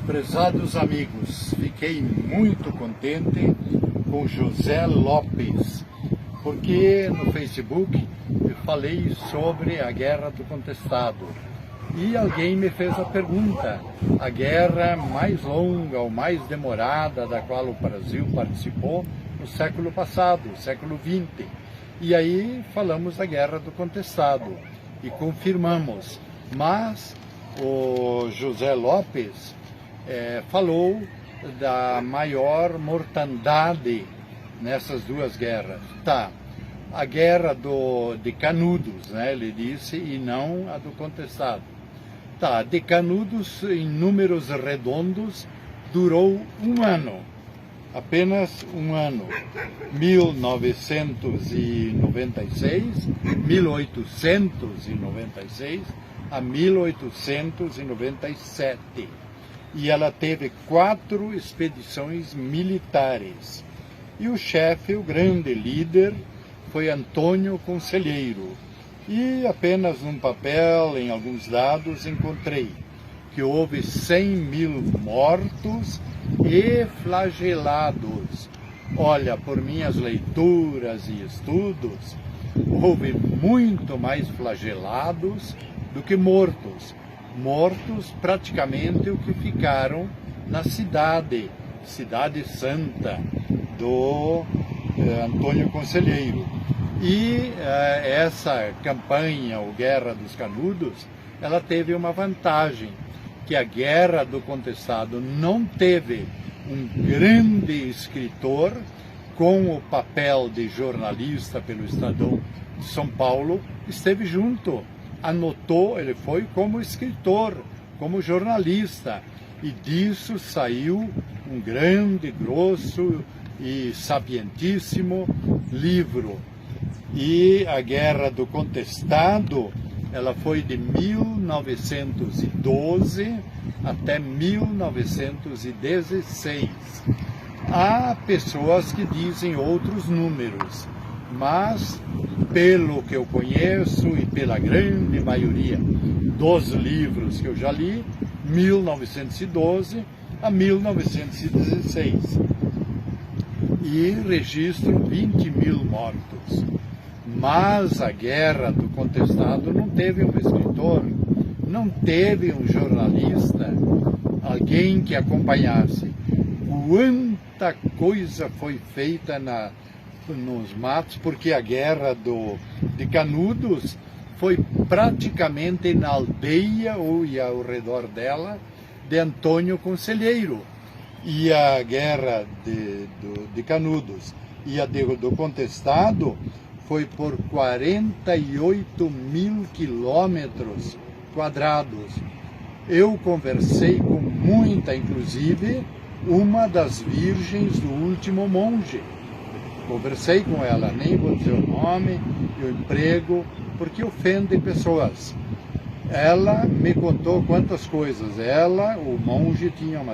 Prezados amigos, fiquei muito contente com José Lopes, porque no Facebook eu falei sobre a Guerra do Contestado e alguém me fez a pergunta, a guerra mais longa ou mais demorada da qual o Brasil participou no século passado, século XX. E aí falamos da Guerra do Contestado e confirmamos, mas o José Lopes falou da maior mortandade nessas duas guerras. Tá, a guerra de Canudos, né, ele disse, e não a do Contestado. Tá, de Canudos, em números redondos, durou um ano, apenas um ano, 1896 a 1897. E ela teve 4 expedições militares. E o chefe, o grande líder, foi Antônio Conselheiro. E apenas num papel, em alguns dados, encontrei que houve 100.000 mortos e flagelados. Olha, por minhas leituras e estudos, houve muito mais flagelados do que mortos. Mortos praticamente o que ficaram na cidade santa do Antônio Conselheiro. E essa campanha, ou Guerra dos Canudos, ela teve uma vantagem, que a Guerra do Contestado não teve um grande escritor com o papel de jornalista pelo Estadão de São Paulo, esteve junto. Anotou, ele foi como escritor, como jornalista, e disso saiu um grande, grosso e sapientíssimo livro. E a Guerra do Contestado, ela foi de 1912 até 1916. Há pessoas que dizem outros números, mas pelo que eu conheço e pela grande maioria dos livros que eu já li, 1912 a 1916. E registram 20.000 mortos. Mas a Guerra do Contestado não teve um escritor, não teve um jornalista, alguém que acompanhasse. Quanta coisa foi feita nos matos, porque a Guerra de Canudos foi praticamente na aldeia ou ao redor dela de Antônio Conselheiro. E a Guerra de Canudos e a do Contestado foi por 48.000 quilômetros quadrados. Eu conversei com muita, inclusive, uma das virgens do último monge. Conversei com ela, nem vou dizer o nome e o emprego, porque ofende pessoas. Ela me contou quantas coisas. Ela, o monge, tinha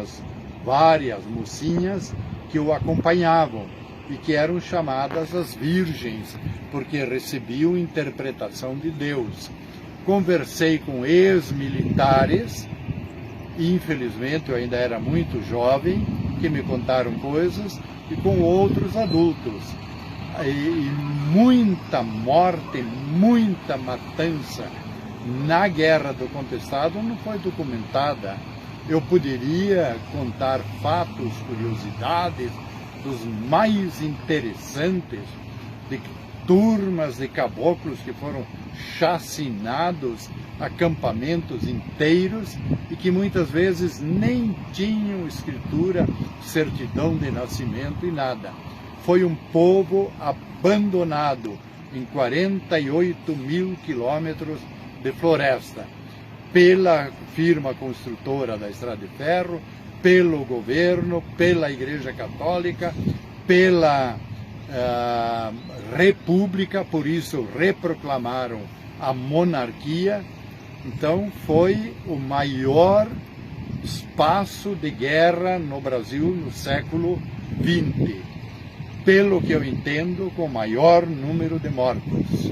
várias mocinhas que o acompanhavam e que eram chamadas as virgens, porque recebiam interpretação de Deus. Conversei com ex-militares, infelizmente eu ainda era muito jovem, que me contaram coisas, e com outros adultos. E muita morte, muita matança na Guerra do Contestado não foi documentada. Eu poderia contar fatos, curiosidades, dos mais interessantes, de turmas de caboclos que foram chacinados, acampamentos inteiros e que muitas vezes nem tinham escritura, certidão de nascimento e nada. Foi um povo abandonado em 48.000 quilômetros de floresta, pela firma construtora da Estrada de Ferro, pelo governo, pela Igreja Católica, pela República, por isso reproclamaram a monarquia. Então foi o maior espaço de guerra no Brasil no século XX, pelo que eu entendo, com o maior número de mortos.